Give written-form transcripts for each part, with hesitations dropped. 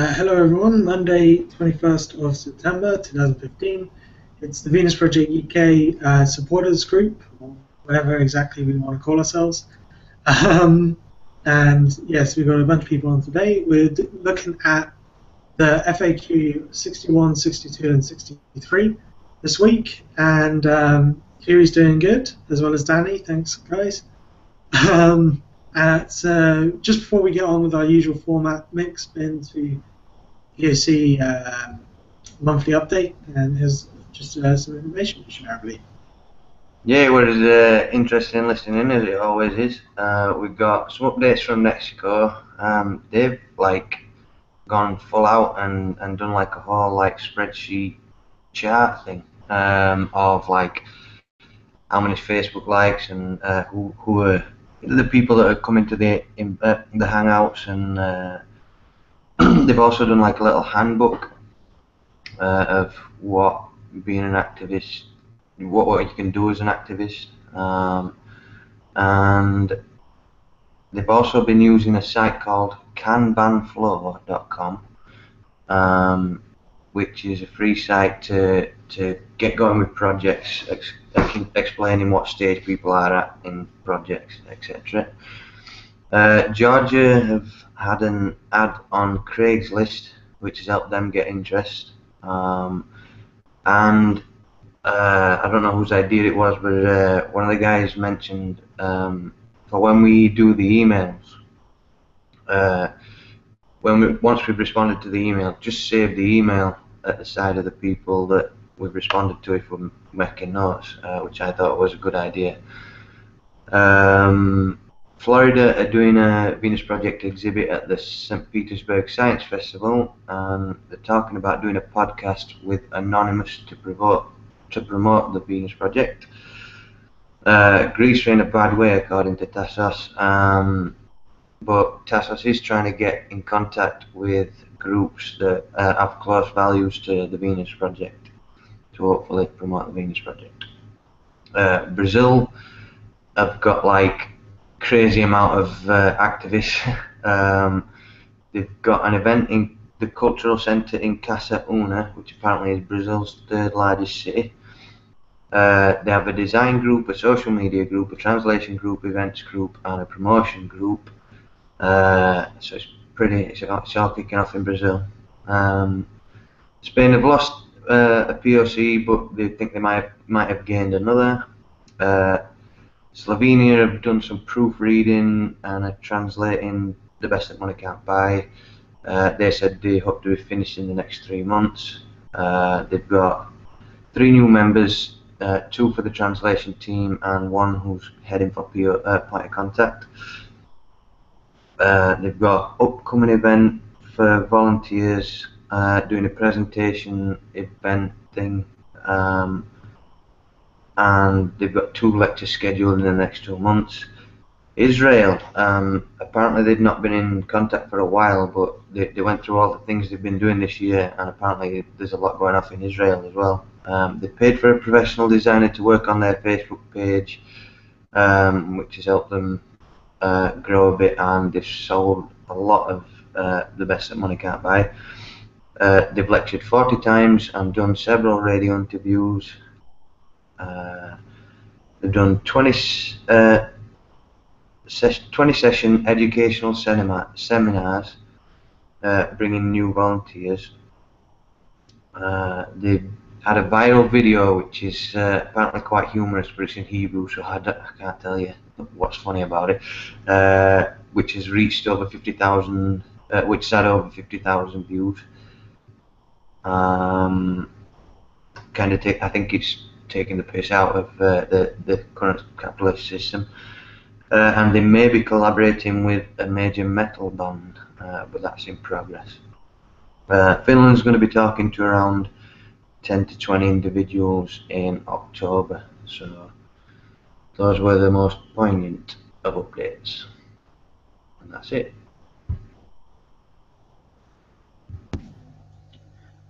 Hello everyone, Monday 21st of September 2015. It's the Venus Project UK supporters group, or whatever exactly we want to call ourselves. And yes, we've got a bunch of people on today. We're looking at the FAQ 61, 62 and 63 this week, and Kiri's doing good, as well as Danny. Thanks guys. So just before we get on with our usual format, Mick's been to UC monthly update, and here's just some information to share, I believe. Yeah, it was interesting listening in, as it always is. We've got some updates from Mexico. They've gone full out and done a whole spreadsheet chart thing of how many Facebook likes and who are the people that are coming to the hangouts, and they've also done a little handbook of what being an activist, what you can do as an activist, and they've also been using a site called kanbanflow.com, which is a free site to get going with projects, explaining what stage people are at in projects, etc. Georgia have had an ad on Craigslist, which has helped them get interest, and I don't know whose idea it was, but one of the guys mentioned for when we do the emails, once we've responded to the email, just save the email at the side of the people that we've responded to if we're making notes, which I thought was a good idea. Florida are doing a Venus Project exhibit at the St. Petersburg Science Festival, and they're talking about doing a podcast with Anonymous to promote the Venus Project. Greece are in a bad way, according to Tassos, but Tassos is trying to get in contact with groups that have close values to the Venus Project to hopefully promote the Venus Project. Brazil have got crazy amount of activists. They've got an event in the cultural centre in Casa Una, which apparently is Brazil's third largest city. They have a design group, a social media group, a translation group, events group, and a promotion group. So it's all kicking off in Brazil. Spain have lost a POC, but they think they might have gained another. Slovenia have done some proofreading and are translating The Best That Money Can't Buy. They said they hope to be finished in the next 3 months. They've got 3 new members, 2 for the translation team and 1 who's heading for point of contact. They've got upcoming event for volunteers, doing a presentation event thing, and they've got 2 lectures scheduled in the next 2 months. Israel, apparently they've not been in contact for a while, but they went through all the things they've been doing this year, and apparently there's a lot going off in Israel as well. They paid for a professional designer to work on their Facebook page, which has helped them grow a bit, and they've sold a lot of The Best That Money Can't Buy. They've lectured 40 times and done several radio interviews. They've done 20 session educational seminars, bringing new volunteers. They've had a viral video which is apparently quite humorous, but it's in Hebrew, so I can't tell you what's funny about it, which has reached over 50,000, which has had over 50,000 views. I think it's taking the piss out of the current capitalist system, and they may be collaborating with a major metal band, but that's in progress. Finland's going to be talking to around 10 to 20 individuals in October, so those were the most poignant of updates, and that's it.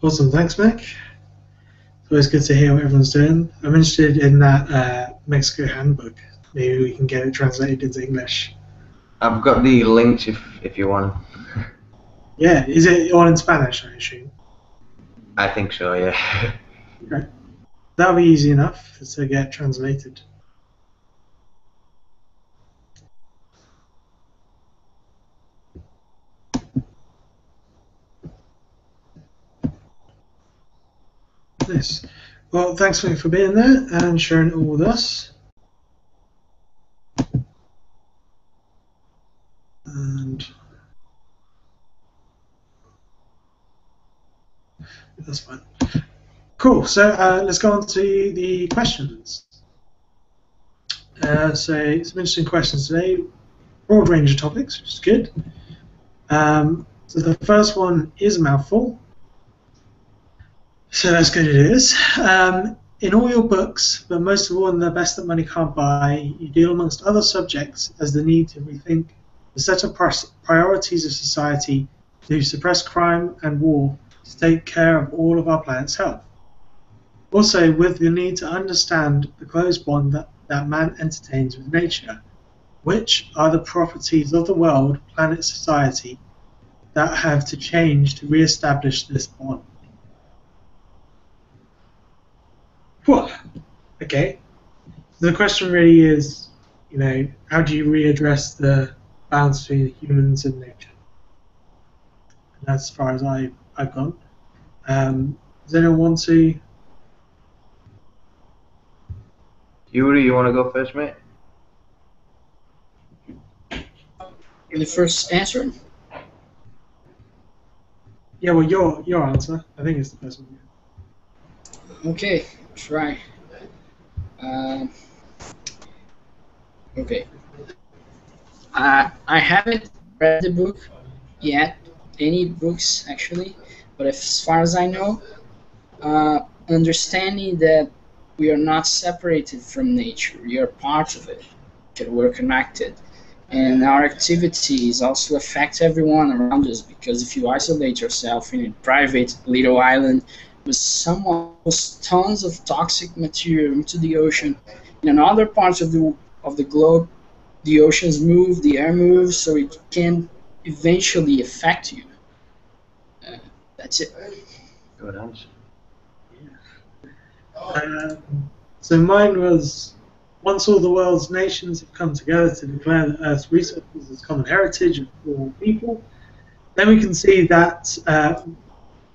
Awesome, thanks Mick. It's always good to hear what everyone's doing. I'm interested in that Mexico handbook. Maybe we can get it translated into English. I've got the links if you want. Yeah, is it all in Spanish, I assume? I think so, yeah. Okay. That'll be easy enough to get translated. Nice. Well, thanks for being there and sharing it all with us. And that's fine. Cool. So let's go on to the questions. So some interesting questions today. Broad range of topics, which is good. So the first one is a mouthful. So let's go to this. In all your books, but most of all in The Best That Money Can't Buy, you deal amongst other subjects as the need to rethink the set of priorities of society to suppress crime and war to take care of all of our planet's health. Also, with the need to understand the close bond that man entertains with nature, which are the properties of the world, planet, society that have to change to re-establish this bond. Whew. Okay. The question really is, how do you readdress the balance between humans and nature? And that's as far as I've gone. Does anyone want to? Yuri, you want to go first, mate? The first answer? Yeah, well, your answer. I think it's the first one. Okay, try. Okay. I haven't read the book yet, any books actually, but as far as I know, understanding that we are not separated from nature, we are part of it, that we're connected, and our activities also affect everyone around us, because if you isolate yourself in a private little island with someone with tons of toxic material into the ocean, in other parts of the globe, the oceans move, the air moves, so it can eventually affect you. That's it. Good answer. So mine was, once all the world's nations have come together to declare the Earth's resources as common heritage of all people, then we can see that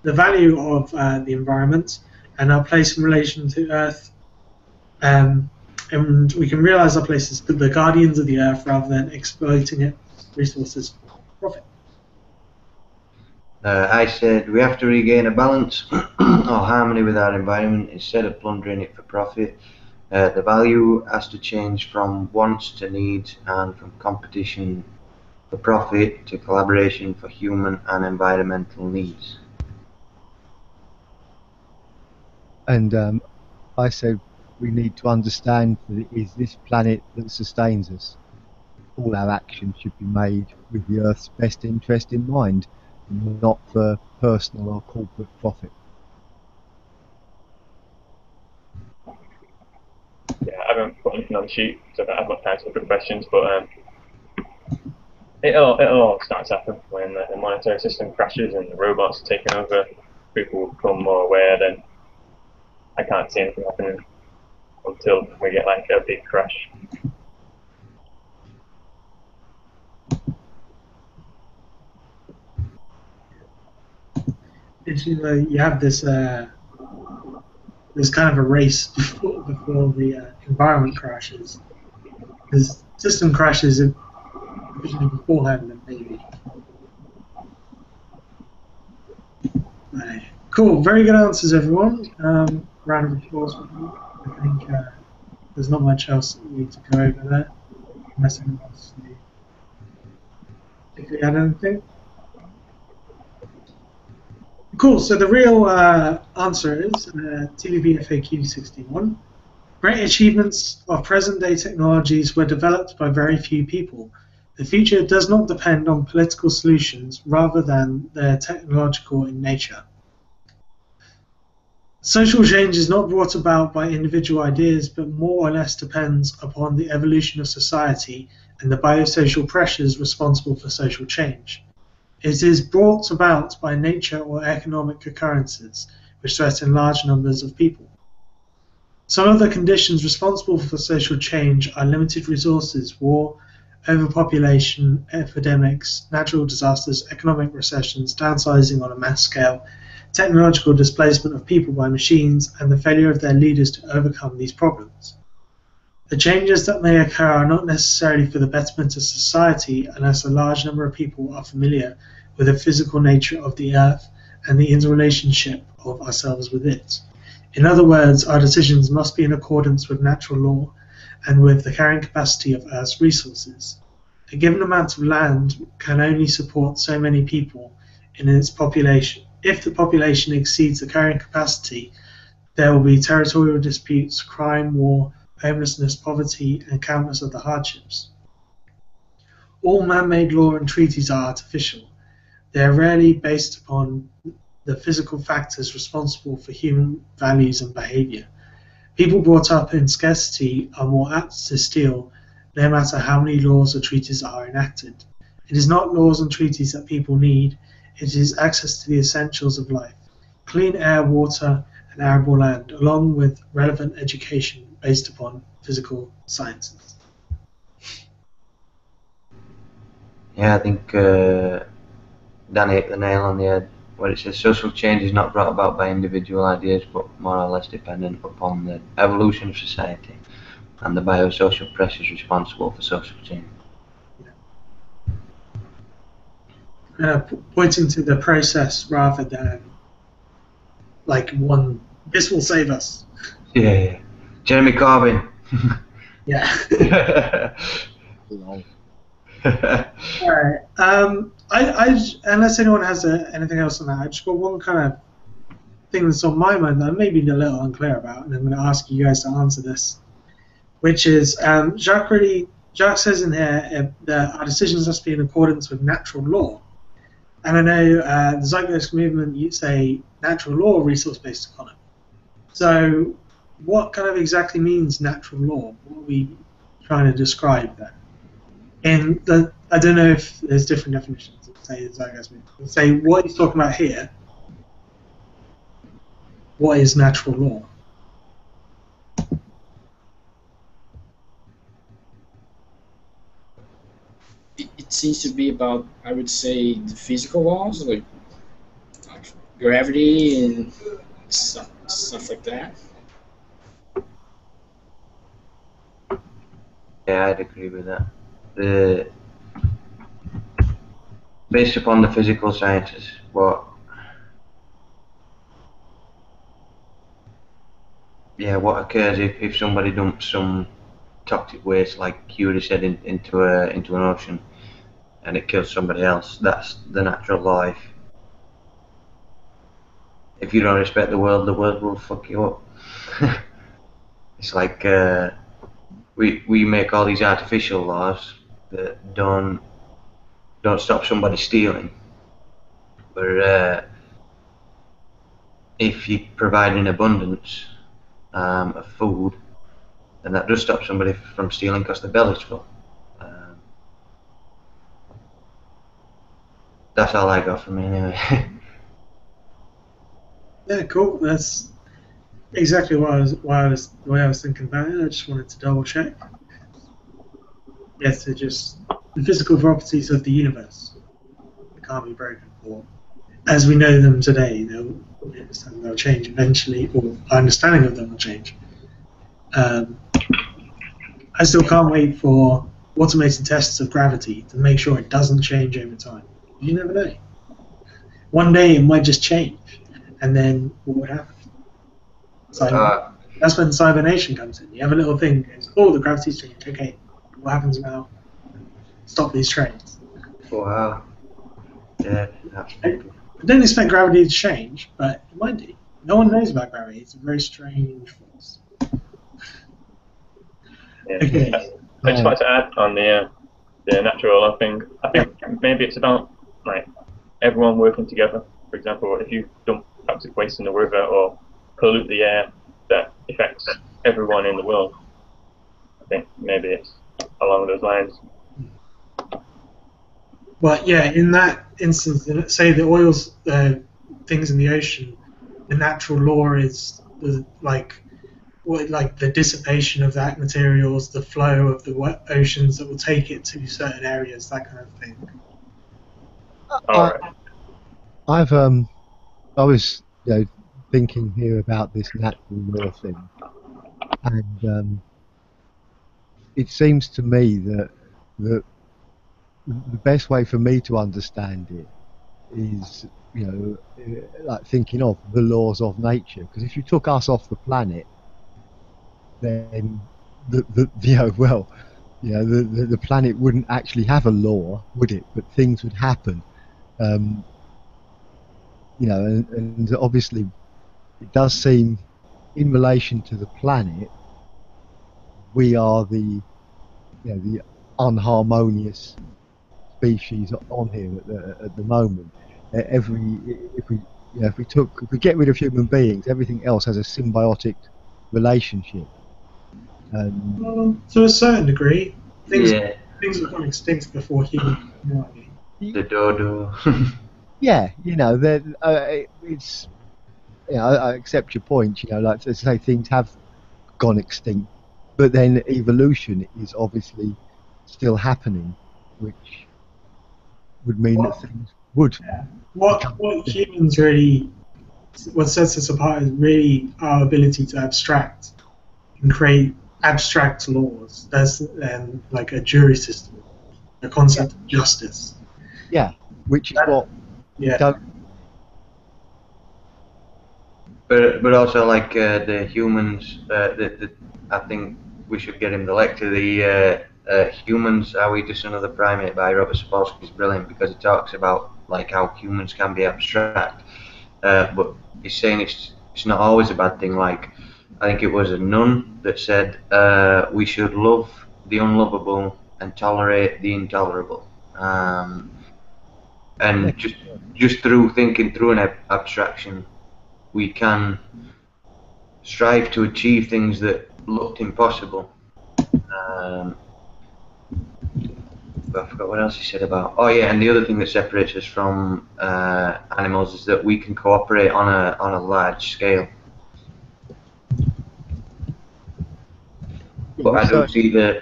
the value of the environment and our place in relation to Earth, and we can realize our place as the guardians of the Earth rather than exploiting its resources for profit. I said we have to regain a balance or harmony with our environment instead of plundering it for profit. The value has to change from wants to needs, and from competition for profit to collaboration for human and environmental needs. And I said we need to understand that it is this planet that sustains us. All our actions should be made with the Earth's best interest in mind, not for personal or corporate profit. Yeah, I haven't put anything on the sheet, so I don't have much time to look at questions, but it'll all start to happen when the monetary system crashes and the robots are taking over. People will become more aware. Then I can't see anything happening until we get like a big crash. You have this there's kind of a race before the environment crashes. Because system crashes are usually beforehand and maybe. Right. Cool, very good answers, everyone. Round of applause for you. I think there's not much else that we need to go over there, unless anyone wants to particularly add anything. Cool, so the real answer is TVP FAQ 61. Great achievements of present-day technologies were developed by very few people. The future does not depend on political solutions rather than their technological in nature. Social change is not brought about by individual ideas, but more or less depends upon the evolution of society and the biosocial pressures responsible for social change. It is brought about by nature or economic occurrences which threaten large numbers of people. Some of the conditions responsible for social change are limited resources, war, overpopulation, epidemics, natural disasters, economic recessions, downsizing on a mass scale, technological displacement of people by machines, and the failure of their leaders to overcome these problems. The changes that may occur are not necessarily for the betterment of society unless a large number of people are familiar with the physical nature of the earth and the interrelationship of ourselves with it. In other words, our decisions must be in accordance with natural law and with the carrying capacity of Earth's resources. A given amount of land can only support so many people in its population. If the population exceeds the carrying capacity, there will be territorial disputes, crime, war, homelessness, poverty, and countless other hardships. All man-made law and treaties are artificial. They are rarely based upon the physical factors responsible for human values and behavior. People brought up in scarcity are more apt to steal, no matter how many laws or treaties are enacted. It is not laws and treaties that people need, it is access to the essentials of life, clean air, water, and arable land, along with relevant education based upon physical sciences. Yeah, I think Danny hit the nail on the head, where it says social change is not brought about by individual ideas, but more or less dependent upon the evolution of society and the biosocial pressures responsible for social change. Pointing to the process rather than like one, this will save us. Yeah. Jeremy Corbyn. Yeah. Alright. Unless anyone has anything else on that, I just got one kind of thing that's on my mind that I may be a little unclear about, and I'm going to ask you guys to answer this, which is Jacques says in here that our decisions must be in accordance with natural law. And I know the Zeitgeist movement, you say natural law, resource-based economy. So what kind of exactly means natural law? What are we trying to describe there? I don't know if there's different definitions of, say, the Zeitgeist movement. Say what he's talking about here. What is natural law? It seems to be about, I would say, the physical laws, like gravity and stuff like that. Yeah, I'd agree with that. Based upon the physical sciences, what occurs if somebody dumps some toxic waste, like you said, into an ocean, and it kills somebody else. That's the natural life. If you don't respect the world will fuck you up. It's like we make all these artificial laws that don't stop somebody stealing. But if you provide an abundance of food, then that does stop somebody from stealing because their belly's full. That's all I got from me anyway. Yeah, cool. That's exactly the way I was thinking about it. I just wanted to double check. Yes, they're just the physical properties of the universe. They can't be broken, or as we know them today, they'll change eventually, or our understanding of them will change. I still can't wait for automated tests of gravity to make sure it doesn't change over time. You never know. One day it might just change, and then what would happen? So that's when cybernation comes in. You have a little thing that goes, oh, the gravity's changed. Okay, what happens now? Stop these trains. Wow. Yeah, absolutely. I don't expect gravity to change, but it might do. No one knows about gravity. It's a very strange force. Yeah. Okay. I just wanted to add on the natural law thing. I think maybe it's about like everyone working together. For example, if you dump toxic waste in the river or pollute the air, that affects everyone in the world. I think maybe it's along those lines. But yeah, in that instance, say the oils, things in the ocean, the natural law is like the dissipation of that materials, the flow of the oceans that will take it to certain areas, that kind of thing. Alright. I was thinking here about this natural law thing, and it seems to me that the best way for me to understand it is like thinking of the laws of nature. Because if you took us off the planet, then the planet wouldn't actually have a law, would it? But things would happen. And obviously it does seem, in relation to the planet, we are the unharmonious species on here at the moment. If we get rid of human beings, everything else has a symbiotic relationship. To a certain degree, things have gone extinct before humans. You know what I mean? The dodo. Yeah, it's. I accept your point. Like to say, things have gone extinct, but then evolution is obviously still happening, which would mean that things would. What humans really, what sets us apart is really our ability to abstract and create abstract laws. That's like a jury system, the concept of justice. Yeah, which is what. Yeah. But also like the humans, I think we should get him the lecture. The Humans, Are We Just Another Primate by Robert Sapolsky is brilliant because he talks about like how humans can be abstract, but he's saying it's not always a bad thing. Like I think it was a nun that said we should love the unlovable and tolerate the intolerable, and just through thinking through an abstraction, we can strive to achieve things that looked impossible. I forgot what else he said about. Oh yeah, and the other thing that separates us from animals is that we can cooperate on a large scale. But I do see the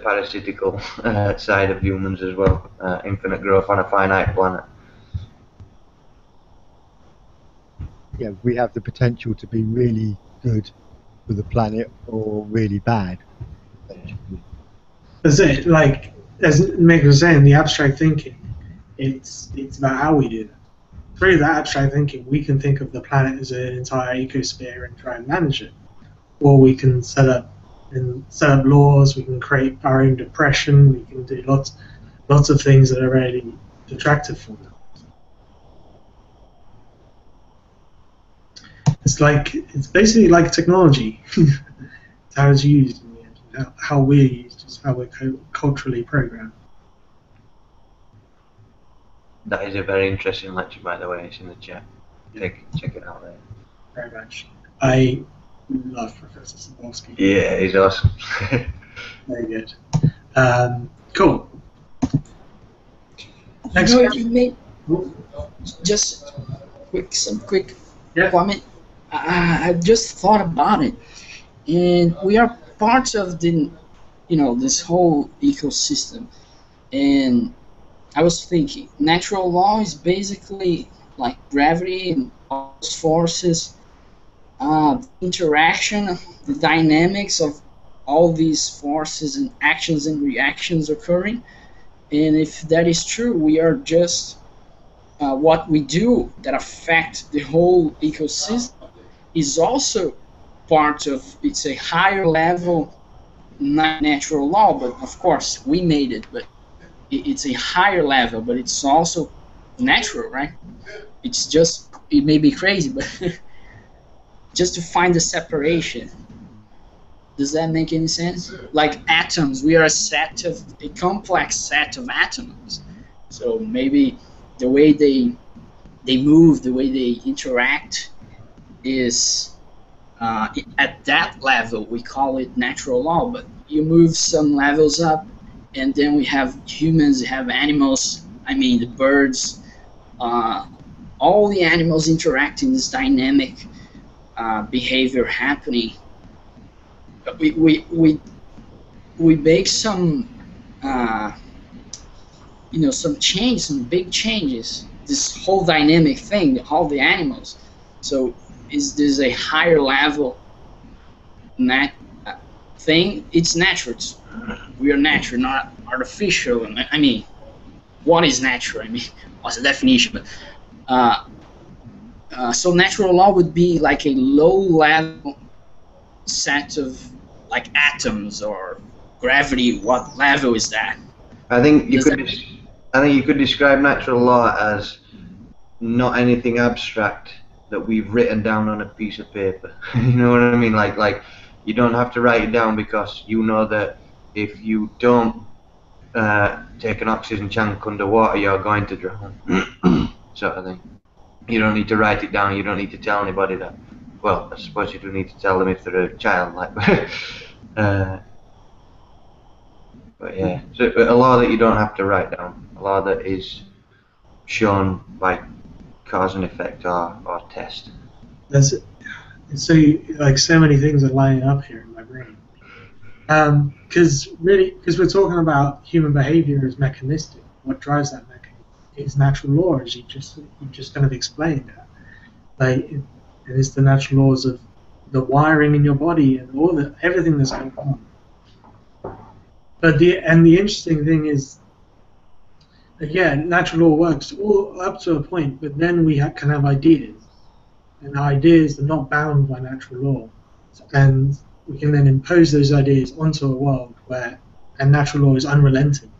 parasitical side of humans as well. Infinite growth on a finite planet. Yeah, we have the potential to be really good for the planet or really bad. That's it. Like as Meg was saying, the abstract thinking, it's about how we do that. Through that abstract thinking, we can think of the planet as an entire ecosphere and try and manage it, or we can set up laws. We can create our own depression. We can do lots of things that are really detractive from them. It's basically like technology. It's how it's used in the end. How we're used is how we're culturally programmed. That is a very interesting lecture, by the way. It's in the chat. Check it out there. Very much. I love Professor Sapolsky. Yeah, he's awesome. Very good. Cool. Next, you made just some quick comment. I just thought about it, and we are parts of the, this whole ecosystem. And I was thinking, natural law is basically like gravity and all those forces, the interaction, the dynamics of all these forces and actions and reactions occurring. And if that is true, we are just what we do that affect the whole ecosystem is also part of, it's a higher level, not natural law, but of course we made it, but it's a higher level, but it's also natural, right? It's just, it may be crazy, but just to find the separation. Does that make any sense? Like atoms, we are a complex set of atoms. So maybe the way they move, the way they interact is at that level we call it natural law, but you move some levels up, and then we have humans, we have animals. I mean, the birds. All the animals interact in this dynamic behavior happening. We make some some changes, some big changes. This whole dynamic thing, all the animals. So is this a higher level thing? It's natural. We are natural, not artificial. I mean, what is natural? I mean, what's the definition? But so natural law would be like a low-level set of like atoms or gravity. What level is that? I think you could describe natural law as not anything abstract that we've written down on a piece of paper. You know what I mean? Like you don't have to write it down because you know that if you don't take an oxygen tank underwater, you're going to drown, sort of thing. You don't need to write it down. You don't need to tell anybody that. Well, I suppose you do need to tell them if they're a child, like. But yeah, so a law that you don't have to write down, a law that is shown by cause and effect or test. That's it. So like so many things are lining up here in my brain. Because we're talking about human behavior as mechanistic. What drives that mechanism is natural law, as you just kind of explained. Like it is the natural laws of the wiring in your body and everything that's going on. But the interesting thing is, yeah, natural law works all up to a point, but then we can have ideas, and ideas are not bound by natural law, and we can then impose those ideas onto a world and natural law is unrelenting.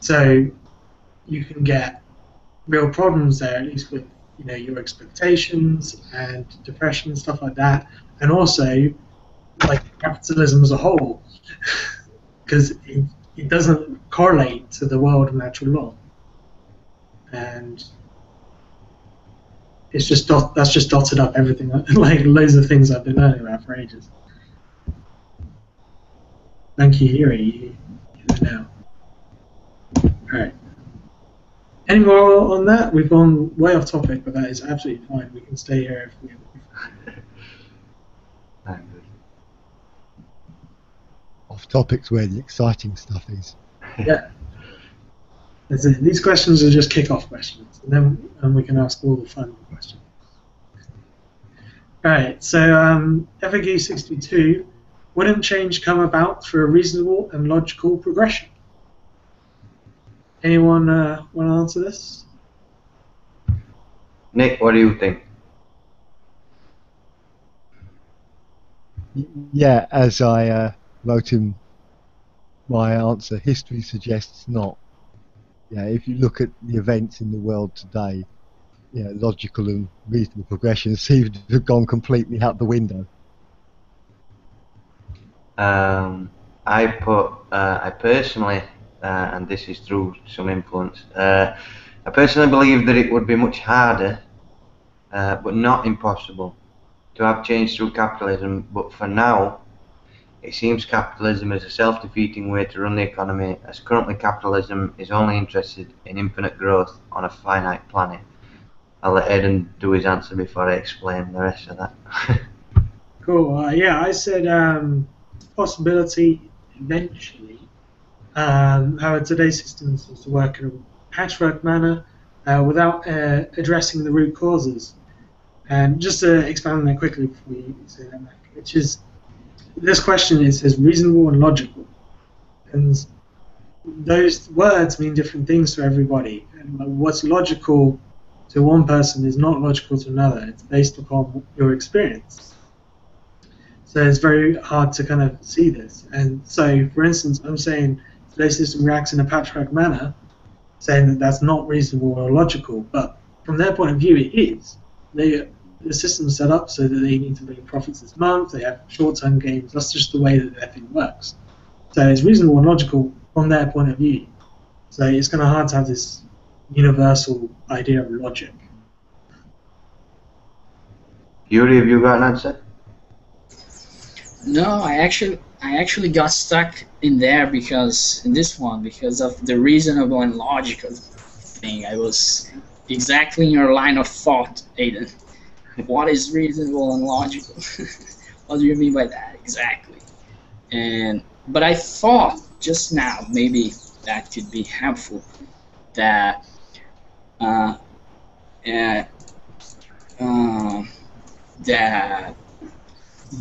So you can get real problems there, at least with your expectations and depression and stuff like that, and also like capitalism as a whole. Because it doesn't correlate to the world of natural law, and it's just that's just dotted up everything, like loads of things I've been learning about for ages. Thank you, Hiri. You're there now. All right. Any more on that? We've gone way off topic, but that is absolutely fine. We can stay here if we. Off topics where the exciting stuff is. Yeah. That's it. These questions are just kick-off questions, and we can ask all the fun questions. All right. So FAQ 62: wouldn't change come about through a reasonable and logical progression? Anyone want to answer this? Nick, what do you think? Yeah, as I wrote in my answer, history suggests not. Yeah, if you look at the events in the world today, logical and reasonable progression seem to have gone completely out the window. I personally, and this is through some influence, I personally believe that it would be much harder, but not impossible, to have change through capitalism. But for now, it seems capitalism is a self-defeating way to run the economy, as currently capitalism is only interested in infinite growth on a finite planet. I'll let Aidan do his answer before I explain the rest of that. Cool. Yeah, I said possibility eventually. How today's system seems to work in a patchwork manner without addressing the root causes. And just to expand on that quickly before you say that, Mac, which is this question is reasonable and logical, and those words mean different things to everybody. And what's logical to one person is not logical to another. It's based upon your experience. So it's very hard to kind of see this. And so, for instance, I'm saying today's system reacts in a patchwork manner, saying that that's not reasonable or logical. But from their point of view, it is. The system's set up so that they need to make profits this month. They have short-term gains. That's just the way that their thing works. So it's reasonable and logical from their point of view. So it's kind of hard to have this universal idea of logic. Yuri, have you got an answer? No, I I actually got stuck in there because in this one because of the reasonable and logical thing. I was exactly in your line of thought, Aiden. What is reasonable and logical? What do you mean by that exactly? And but I thought just now maybe that could be helpful that uh, uh, uh, that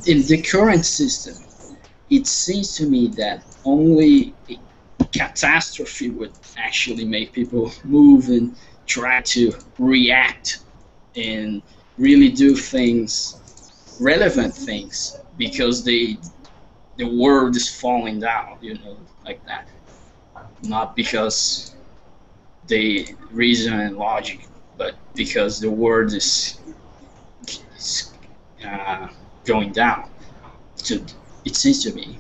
in the current system, it seems to me that only a catastrophe would actually make people move and try to react and really do things, relevant things, because the world is falling down, like that. Not because they reason and logic, but because the world is going down. So it seems to me.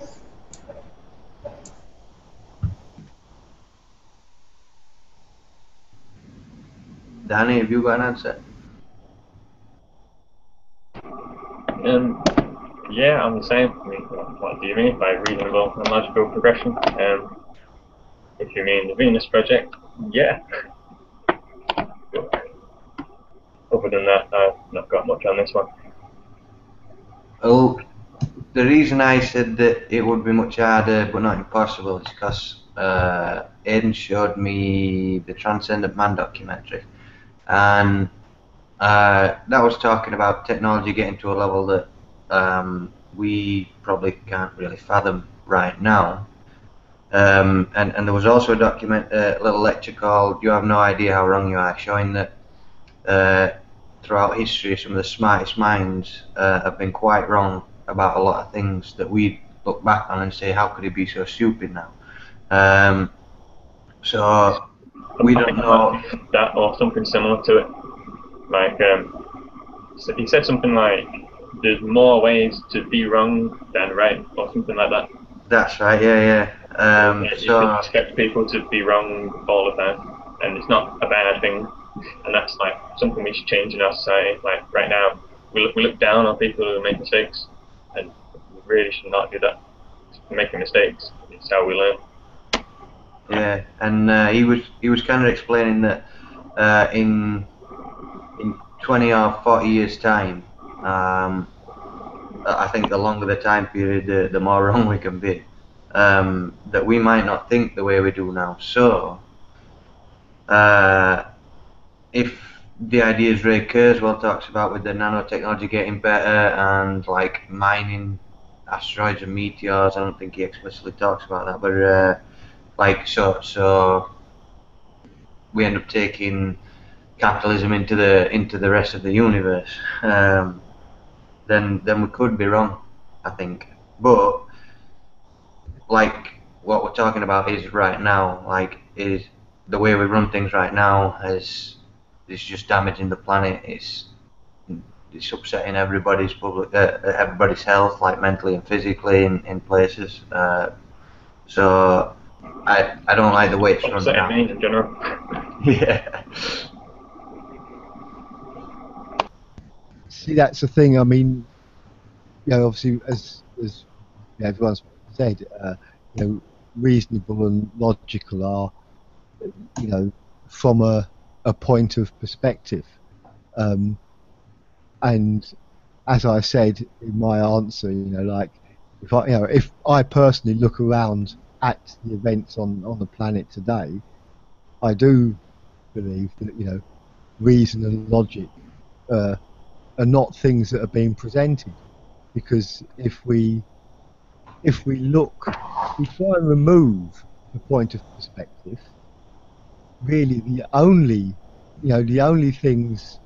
Danny, have you got an answer? Yeah, I'm the same. I mean, what do you mean by reasonable and logical progression? If you mean the Venus project, yeah. Other than that, I've not got much on this one. Well, the reason I said that it would be much harder but not impossible is because Aidan showed me the Transcendent Man documentary, and that was talking about technology getting to a level that we probably can't really fathom right now. And there was also a little lecture called "You Have No Idea How Wrong You Are," showing that throughout history, some of the smartest minds have been quite wrong about a lot of things that we look back on and say, how could he be so stupid now? So we don't know. That or something similar to it. Like, he said something like, there's more ways to be wrong than right, or something like that. That's right, yeah. You can expect people to be wrong all the time, and it's not a bad thing. And that's like something we should change in our society. Like right now, we look down on people who make mistakes, and we really should not do that. Making mistakes, it's how we learn. Yeah, and he was kind of explaining that in 20 or 40 years time, I think the longer the time period, the more wrong we can be. That we might not think the way we do now. So if the ideas Ray Kurzweil talks about with the nanotechnology getting better and like mining asteroids and meteors, I don't think he explicitly talks about that, but like so we end up taking capitalism into the rest of the universe, then we could be wrong, I think. But like what we're talking about is right now, like is the way we run things right now is just damaging the planet. It's upsetting everybody's health, like mentally and physically in places. So I don't like the way it's run now. Me in general. Yeah. See, that's the thing. I mean, obviously, as everyone's said, reasonable and logical are, from a point of perspective. And as I said in my answer, like if I personally look around at the events on the planet today, I do believe that reason and logic are not things that are being presented, because if we try and remove the point of perspective, really the only things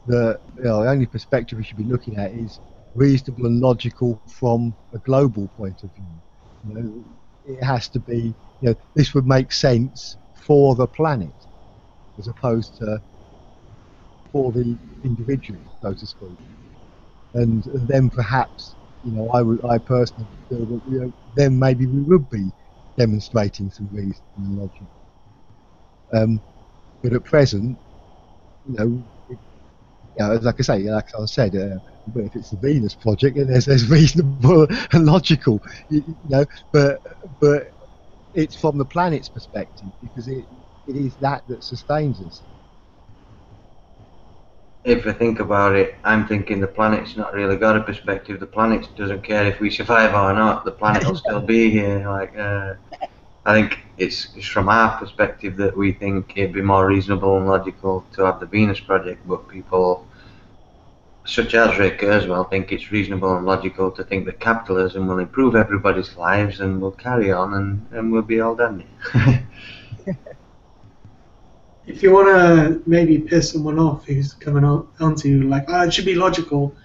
that the only perspective we should be looking at is reasonable and logical from a global point of view. It has to be, this would make sense for the planet as opposed to for the individual, so to speak. And then perhaps, I personally feel that then maybe we would be demonstrating some reason and logic. But at present, like I say, like I said, but if it's the Venus project, then there's reasonable and logical, you know, but it's from the planet's perspective, because it is that sustains us. If I think about it, I'm thinking the planet's not really got a perspective. The planet doesn't care if we survive or not. The planet will still be here. Like, I think it's from our perspective that we think it'd be more reasonable and logical to have the Venus project, but people such as Ray Kurzweil think it's reasonable and logical to think that capitalism will improve everybody's lives and will carry on and we'll be all done. If you want to maybe piss someone off who's coming onto you, like, oh, it should be logical,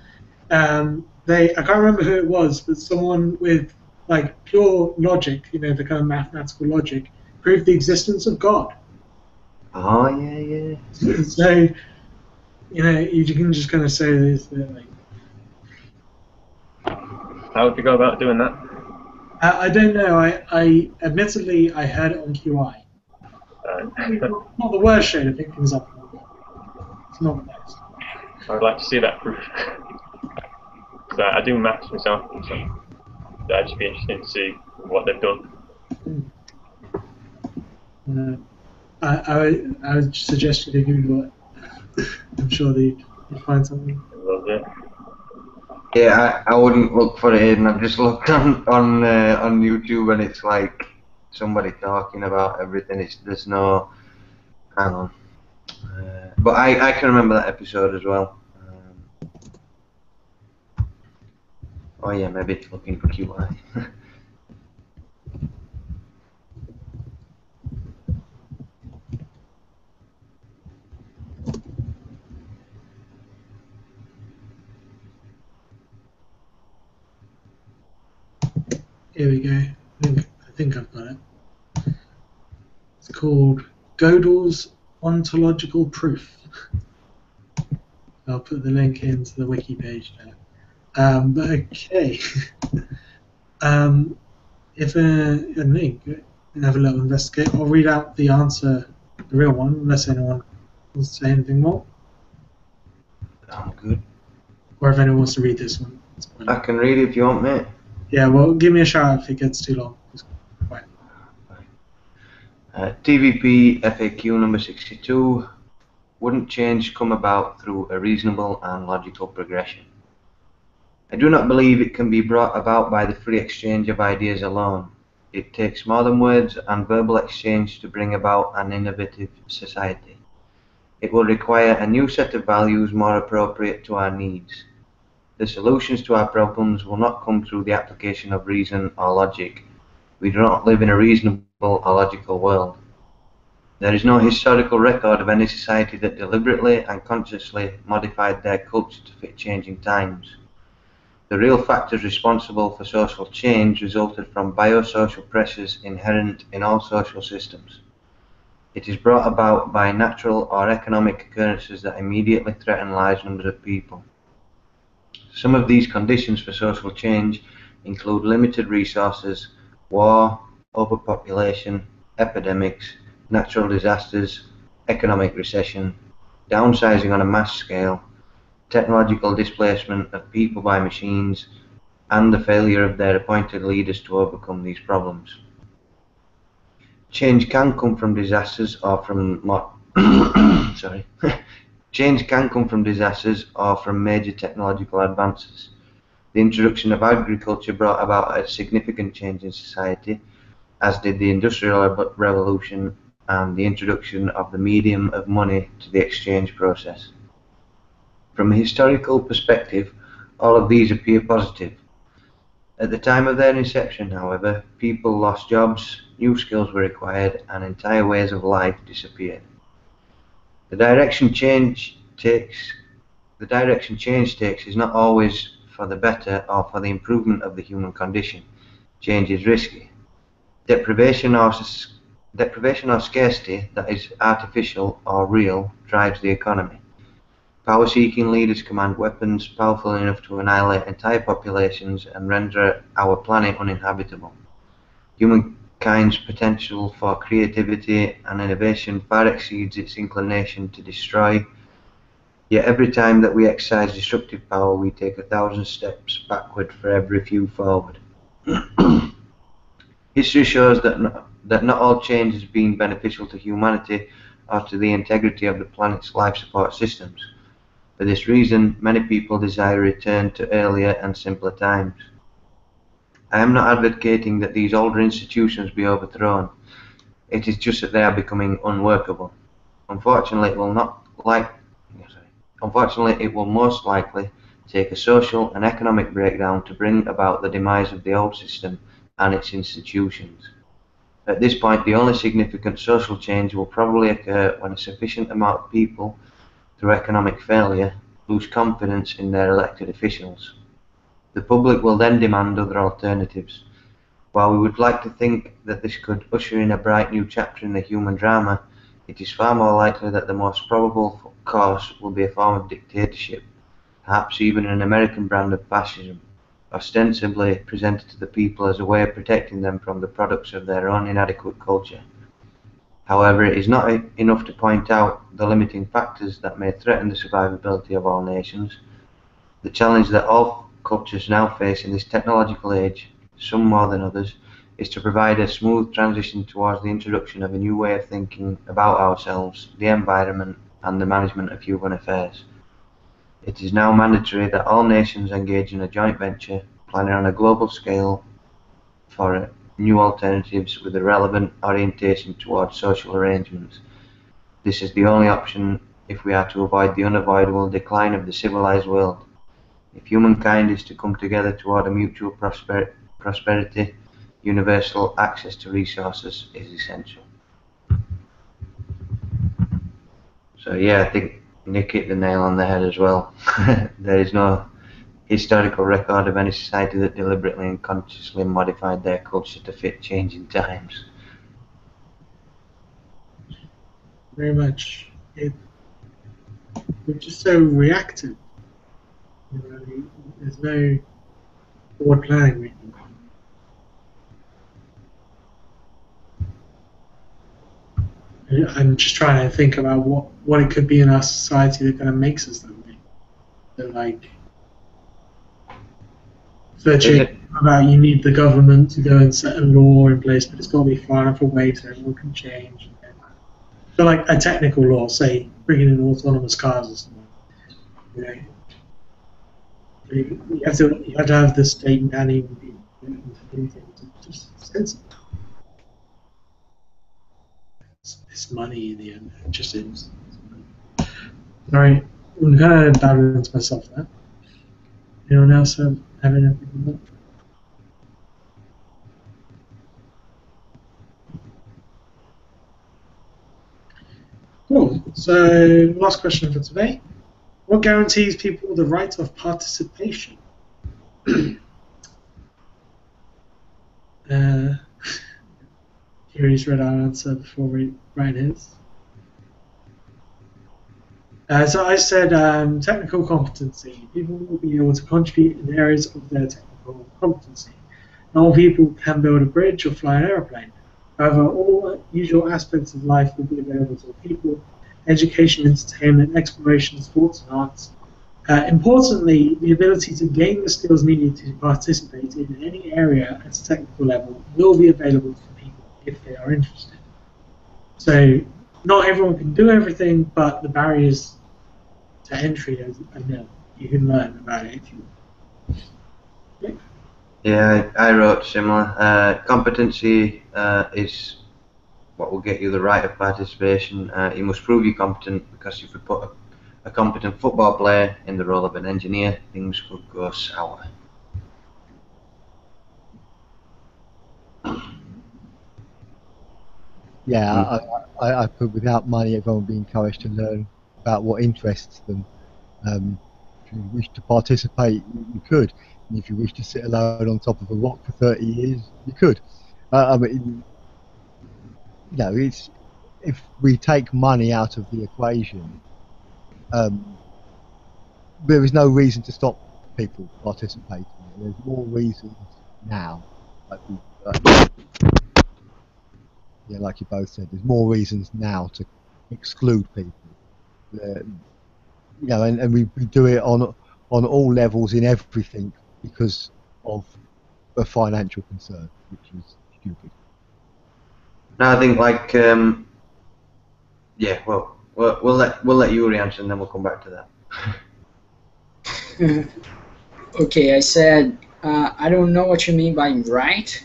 I can't remember who it was, but someone with like pure logic, you know, the kind of mathematical logic, proved the existence of God. Oh yeah. So, you know, you can just kind of say this, like, How would you go about doing that? I don't know. I admittedly I heard it on QI. Not the worst show to pick things up on. It's not the best. I would like to see that proof. So I do maths myself, so that'd just be interesting to see what they've done. I would suggest you to Google it. I'm sure you'd find something. Yeah, I wouldn't look for it, and I've just looked on YouTube, and it's like somebody talking about everything. There's no, hang on, but I can remember that episode as well. Oh yeah, maybe it's looking for QI. Here we go. I think I've got it. It's called Gödel's Ontological Proof. I'll put the link into the wiki page now. But okay. If a link, have a little investigate. I'll read out the answer, the real one, unless anyone wants to say anything more. I'm good. Or if anyone wants to read this one. I can read it if you want, mate. Yeah, well, give me a shout if it gets too long. TVP FAQ number 62. Wouldn't change come about through a reasonable and logical progression? I do not believe it can be brought about by the free exchange of ideas alone. It takes more than words and verbal exchange to bring about an innovative society. It will require a new set of values more appropriate to our needs. The solutions to our problems will not come through the application of reason or logic. We do not live in a reasonable or logical world. There is no historical record of any society that deliberately and consciously modified their culture to fit changing times. The real factors responsible for social change resulted from biosocial pressures inherent in all social systems. It is brought about by natural or economic occurrences that immediately threaten large numbers of people. Some of these conditions for social change include limited resources, war, overpopulation, epidemics, natural disasters, economic recession, downsizing on a mass scale, technological displacement of people by machines, and the failure of their appointed leaders to overcome these problems. Change can come from disasters or from Change can come from disasters or from major technological advances. The introduction of agriculture brought about a significant change in society, as did the Industrial Revolution and the introduction of the medium of money to the exchange process. From a historical perspective, all of these appear positive. At the time of their inception, however, people lost jobs, new skills were required, and entire ways of life disappeared. The direction change takes is not always for the better or for the improvement of the human condition. Change is risky. Deprivation or scarcity that is artificial or real drives the economy. Power-seeking leaders command weapons powerful enough to annihilate entire populations and render our planet uninhabitable. Humankind's potential for creativity and innovation far exceeds its inclination to destroy Yet every time that we exercise destructive power, we take 1,000 steps backward for every few forward. History shows that not all change has been beneficial to humanity or to the integrity of the planet's life support systems. For this reason, many people desire a return to earlier and simpler times. I am not advocating that these older institutions be overthrown. It is just that they are becoming unworkable. Unfortunately, it will most likely take a social and economic breakdown to bring about the demise of the old system and its institutions. At this point, the only significant social change will probably occur when a sufficient amount of people, through economic failure, lose confidence in their elected officials. The public will then demand other alternatives. While we would like to think that this could usher in a bright new chapter in the human drama, it is far more likely that the most probable course will be a form of dictatorship, perhaps even an American brand of fascism, ostensibly presented to the people as a way of protecting them from the products of their own inadequate culture. However, it is not enough to point out the limiting factors that may threaten the survivability of all nations. The challenge that all cultures now face in this technological age, some more than others, is to provide a smooth transition towards the introduction of a new way of thinking about ourselves, the environment, and the management of human affairs. It is now mandatory that all nations engage in a joint venture, planning on a global scale for new alternatives with a relevant orientation towards social arrangements. This is the only option if we are to avoid the unavoidable decline of the civilized world. If humankind is to come together toward a mutual prosperity, universal access to resources is essential. So yeah, I think Nick hit the nail on the head as well. There is no historical record of any society that deliberately and consciously modified their culture to fit changing times. Very much. We're just so reactive. You know, there's no forward planning really. I'm just trying to think about what it could be in our society that kind of makes us that way. So like, virtually about you need the government to go and set a law in place, but it's got to be far enough away so everyone can change. So like a technical law, say bringing in autonomous cars or something. You know, you have to have the state manning people to do things. It's just sensible. It's money in the end. It just is. Sorry, I'm kind of doubting into myself there. Anyone else have anything on that? Cool. So, last question for today. What guarantees people the right of participation? Kiri's read our answer before we write his. So I said technical competency. People will be able to contribute in areas of their technical competency. Not all people can build a bridge or fly an aeroplane. However, all usual aspects of life will be available to people: education, entertainment, exploration, sports, and arts. Importantly, the ability to gain the skills needed to participate in any area at a technical level will be available for people if they are interested. So, not everyone can do everything, but the barriers to entry are nil. You can learn about it if you want. Okay. Yeah, I wrote similar. Competency is what will get you the right of participation. You must prove you're competent, because if we put a competent football player in the role of an engineer, things could go sour. Yeah, I put without money, everyone will be encouraged to learn about what interests them. If you wish to participate, you could. And if you wish to sit alone on top of a rock for 30 years, you could. I mean, you know, it's, if we take money out of the equation, there is no reason to stop people participating. There's more reasons now, like you both said, there's more reasons now to exclude people. you know, and we do it on all levels in everything because of a financial concern, which is stupid. No, I think like yeah. Well, we'll let Yuri answer, and then we'll come back to that. Okay, I said I don't know what you mean by right,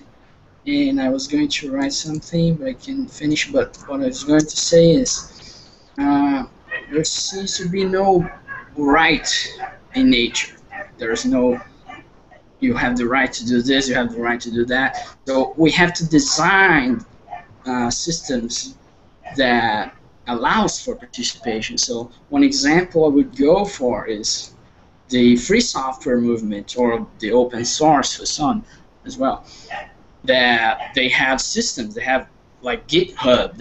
and I was going to write something, but I can finish. But what I was going to say is there seems to be no right in nature. There's no you have the right to do this, you have the right to do that. So we have to design systems that allows for participation. So one example I would go for is the free software movement or the open source for some as well. That they have systems, they have like GitHub,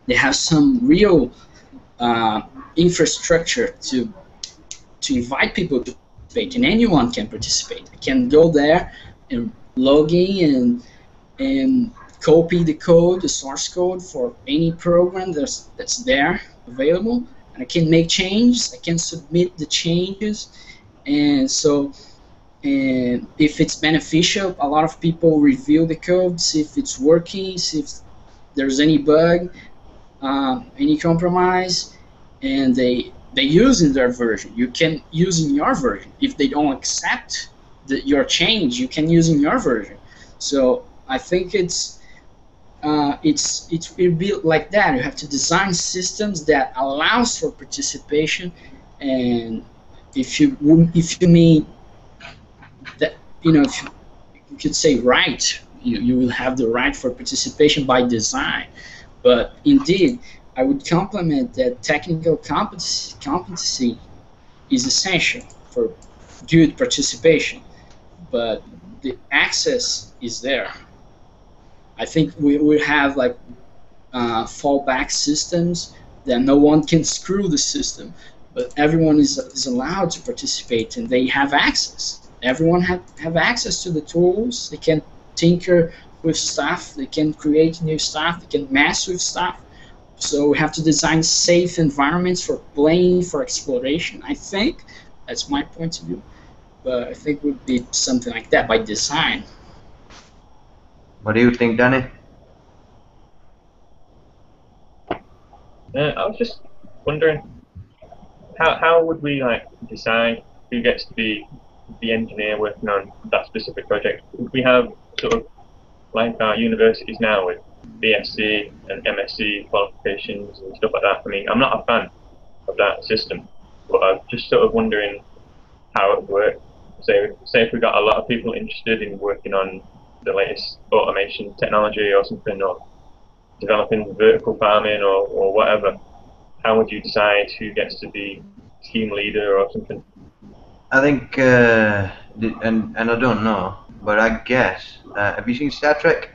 they have some real infrastructure to invite people to participate, and anyone can participate. I can go there and log in and copy the code, the source code for any program that's there available, and I can make changes. I can submit the changes, and so and if it's beneficial, a lot of people review the code, see if it's working, see if there's any bug, any compromise, and they use in their version. You can use in your version. If they don't accept your change, you can use in your version. So I think it's built like that. You have to design systems that allows for participation, and if you mean that, if you could say right, you will have the right for participation by design. But indeed, I would complement that technical competency is essential for good participation, but the access is there. I think we will have like fallback systems that no one can screw the system, but everyone is allowed to participate and they have access. Everyone have access to the tools. They can tinker with stuff. They can create new stuff. They can mess with stuff. So we have to design safe environments for playing, for exploration. I think that's my point of view, but I think it would be something like that by design. What do you think, Danny? I was just wondering, how would we like decide who gets to be the engineer working on that specific project? Would we have sort of like our universities now with BSc and MSc qualifications and stuff like that? I mean, I'm not a fan of that system, but I'm just sort of wondering how it would work. Say if we got a lot of people interested in working on the latest automation technology or something, or developing vertical farming or whatever, how would you decide who gets to be team leader or something? I think, and I don't know, but I guess, have you seen Star Trek,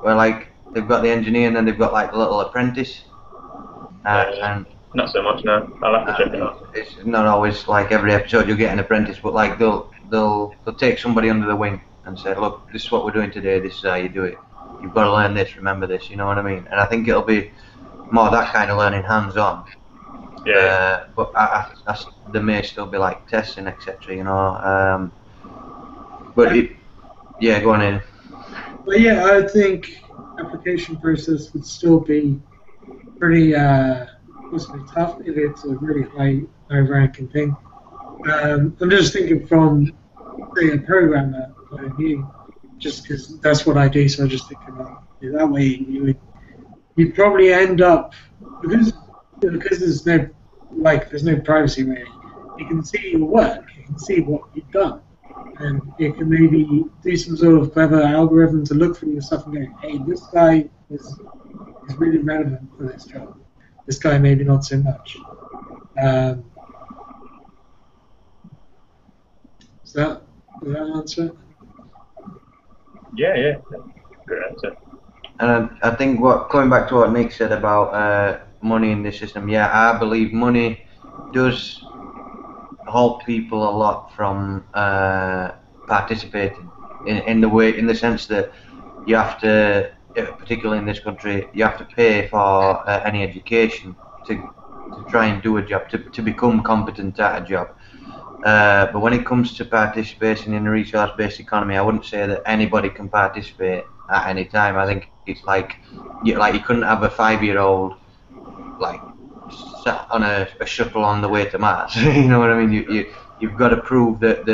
where like they've got the engineer and then they've got like the little apprentice? And not so much now. I'll have to check it out. It's not always like every episode you'll get an apprentice, but like they'll take somebody under the wing and say, look, this is what we're doing today. This is how you do it. You've got to learn this. Remember this. You know what I mean? And I think it'll be more that kind of learning, hands-on. Yeah. But there may still be like testing, etc. You know. Yeah, go on in. But yeah, I think application process would still be pretty possibly tough if it's a really high ranking thing. I'm just thinking from say a programmer point of view, just because that's what I do. So I just think about it that way. You'd probably end up because there's no privacy really. You can see your work. You can see what you've done. And you can maybe do some sort of clever algorithm to look through your stuff and go, hey, this guy is really relevant for this job. This guy maybe not so much. Does that answer it? Yeah. Good answer. And I think coming back to what Nick said about money in this system, yeah, I believe money does hold people a lot from participating in the sense that you have to, particularly in this country, you have to pay for any education to try and do a job, to become competent at a job. But when it comes to participating in a resource-based economy, I wouldn't say that anybody can participate at any time. I think it's like you couldn't have a 5-year-old like sat on a shuttle on the way to Mars. You know what I mean? You've got to prove that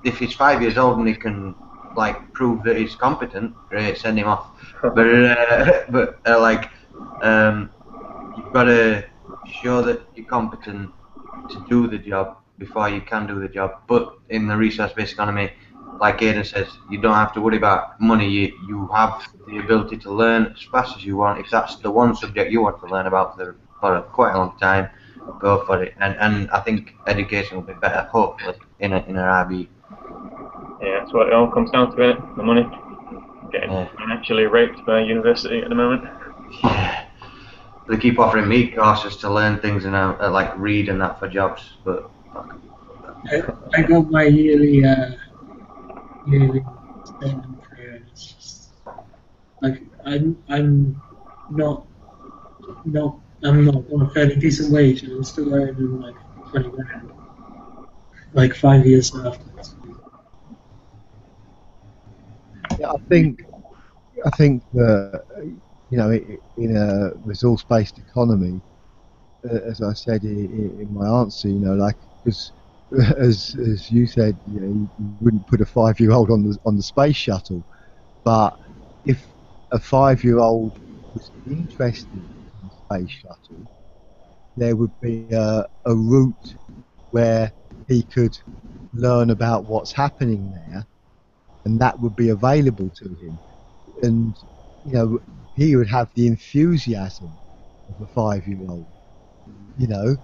if he's 5 years old and he can like prove that he's competent, great, send him off. But you've got to show that you're competent to do the job before you can do the job. But in the resource-based economy, like Aidan says, you don't have to worry about money. You have the ability to learn as fast as you want. If that's the one subject you want to learn about for quite a long time, go for it. And I think education will be better, hopefully, in an RB. Yeah, that's what it all comes down to, it, the money. Getting financially raped by university at the moment. Yeah. They keep offering me courses to learn things and like read and that for jobs, but I got my yearly statement for it. It's just like I'm not on a fairly decent wage, and I'm still earning like 20 grand, like 5 years afterwards. Yeah, I think that, you know, in a resource-based economy, as I said in my answer, you know, like, because as you said, you know, you wouldn't put a 5-year-old on the space shuttle, but if a 5-year-old was interested in the space shuttle, there would be a route where he could learn about what's happening there, and that would be available to him, and you know, he would have the enthusiasm of a 5-year-old, you know,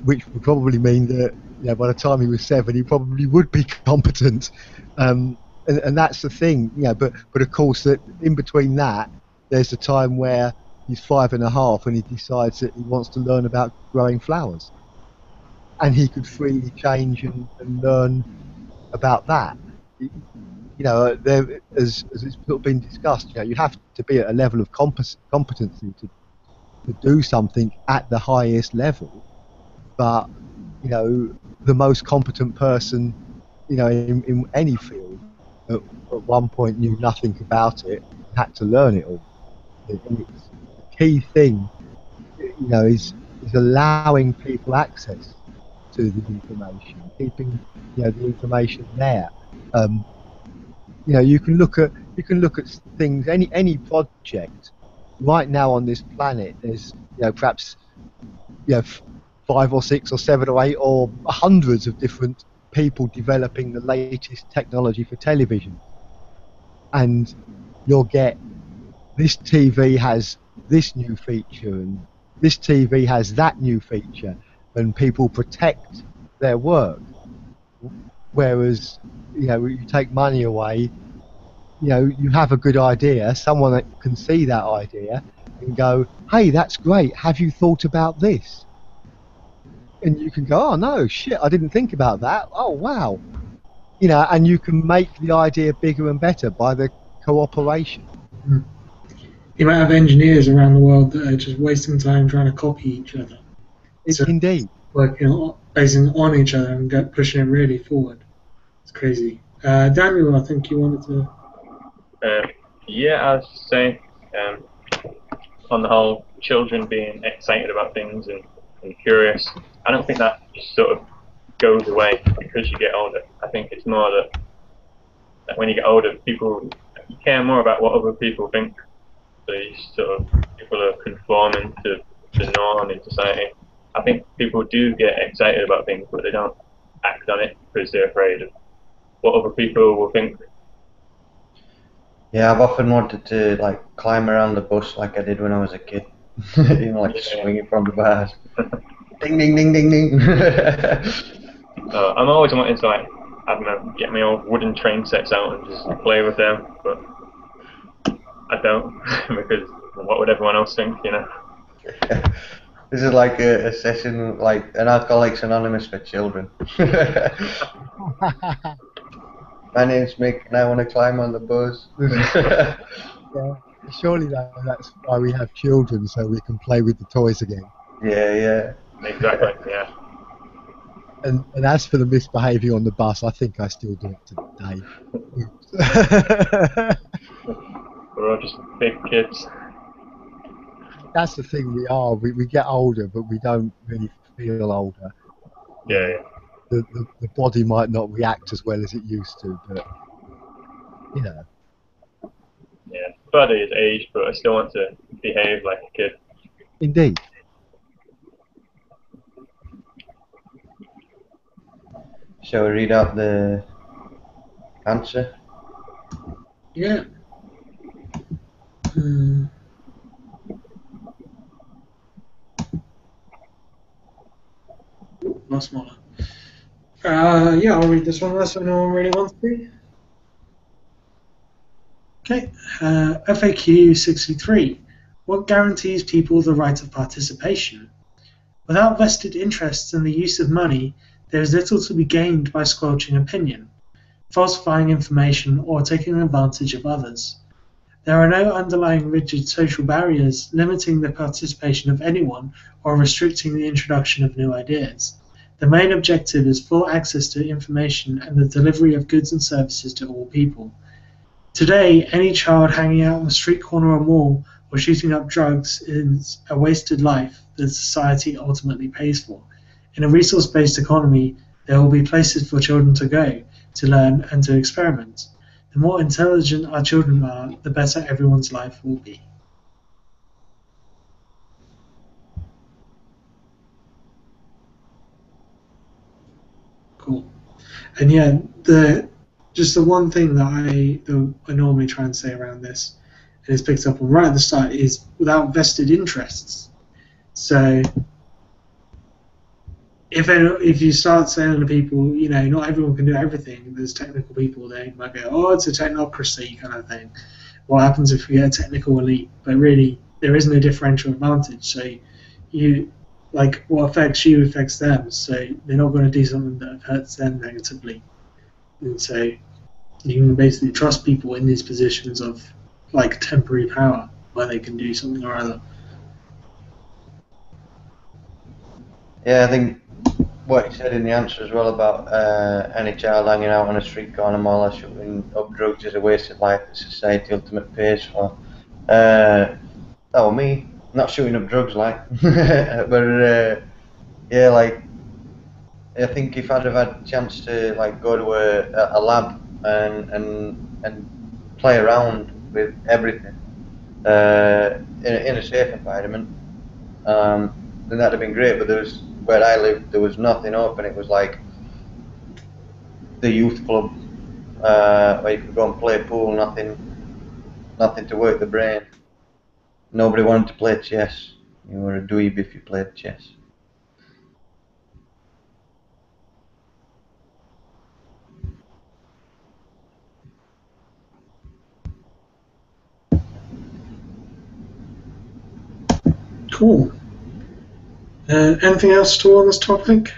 which would probably mean that, you know, by the time he was 7, he probably would be competent, and that's the thing, you know. But of course, that in between that, there's a time where he's 5.5 and he decides that he wants to learn about growing flowers, and he could freely change and learn about that. You know, there, as it's been discussed, you know, you have to be at a level of competency to do something at the highest level. But, you know, the most competent person, you know, in any field, at one point knew nothing about it, had to learn it all. And it's the key thing, you know, is allowing people access to the information, keeping, you know, the information there. You know, you can look at things, any project right now on this planet. There's, you know, perhaps, you know, 5 or 6 or 7 or 8 or hundreds of different people developing the latest technology for television, and you'll get this TV has this new feature and this TV has that new feature, and people protect their work. Whereas, you know, you take money away, you know, you have a good idea, someone that can see that idea and go, hey, that's great, have you thought about this? And you can go, oh no, shit, I didn't think about that, oh wow. You know, and you can make the idea bigger and better by the cooperation. You might have engineers around the world that are just wasting time trying to copy each other. So Indeed. Working, basing on each other and pushing it really forward. It's crazy. Daniel, I think you wanted to... Yeah, I was just saying, on the whole, children being excited about things and curious, I don't think that just sort of goes away because you get older. I think it's more that when you get older, you care more about what other people think. So you sort of, people are conforming to the norm in society. I think people do get excited about things, but they don't act on it because they're afraid of what other people will think. Yeah, I've often wanted to like climb around the bus like I did when I was a kid. You know, like swinging from the bars. Ding ding ding ding ding. I'm always wanting to, like, I don't know, get my old wooden train sets out and just play with them, but I don't, because what would everyone else think, you know? This is like a session, like an Alcoholics Anonymous for children. My name's Mick and I want to climb on the bus. Yeah, surely that's why we have children, so we can play with the toys again. Yeah. Exactly. Yeah. And as for the misbehaving on the bus, I think I still do it today. Oops. We're all just big kids. That's the thing, we get older, but we don't really feel older. You Yeah. know, Yeah. the body might not react as well as it used to, but you know. Yeah. Body is age, but I still want to behave like a kid. Indeed. Shall we read out the answer? Yeah. Hmm. Not smaller. Yeah, I'll read this one unless anyone really wants to. Okay. FAQ 63. What guarantees people the right of participation? Without vested interests in the use of money, there is little to be gained by squelching opinion, falsifying information, or taking advantage of others. There are no underlying rigid social barriers limiting the participation of anyone or restricting the introduction of new ideas. The main objective is full access to information and the delivery of goods and services to all people. Today, any child hanging out on a street corner or mall or shooting up drugs is a wasted life that society ultimately pays for. In a resource-based economy, there will be places for children to go, to learn and to experiment. The more intelligent our children are, the better everyone's life will be. Cool. And yeah, just the one thing that I normally try and say around this, and it's picked up on right at the start, is without vested interests. So if you start saying to people, you know, not everyone can do everything. There's technical people. They might go, oh, it's a technocracy kind of thing. What happens if we get a technical elite? But really, there is no differential advantage. So you like what affects you affects them. So they're not going to do something that hurts them negatively. And so you can basically trust people in these positions of like temporary power where they can do something or other. Yeah, I think what you said in the answer as well about any child hanging out on a street corner mall or shooting up drugs is a wasted life that society ultimately pays for. That was me, not shooting up drugs, like, but yeah, like I think if I'd have had a chance to like go to a lab and play around with everything in a safe environment, then that'd have been great. But where I lived, there was nothing open. It was like the youth club where you could go and play pool. Nothing to work the brain. Nobody wanted to play chess. You were a dweeb if you played chess. Cool. Anything else to on this topic?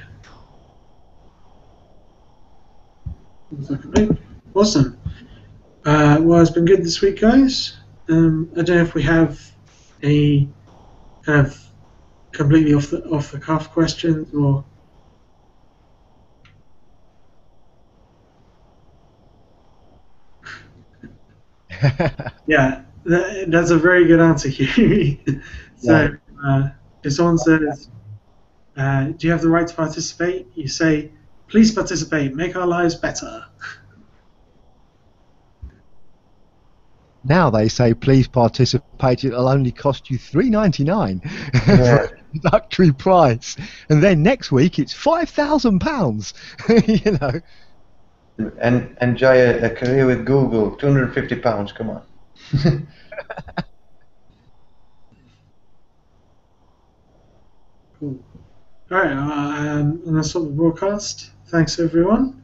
Awesome. Well, it's been good this week, guys. I don't know if we have a kind of completely off the cuff questions or. Yeah, that's a very good answer, Hugh. So, if someone says, "Do you have the right to participate?" you say, "Please participate. Make our lives better." Now they say, please participate. It'll only cost you $3.99 for a introductory price, and then next week it's £5,000. You know. And enjoy a career with Google. £250. Come on. Cool. All right, and that's all the broadcast. Thanks, everyone.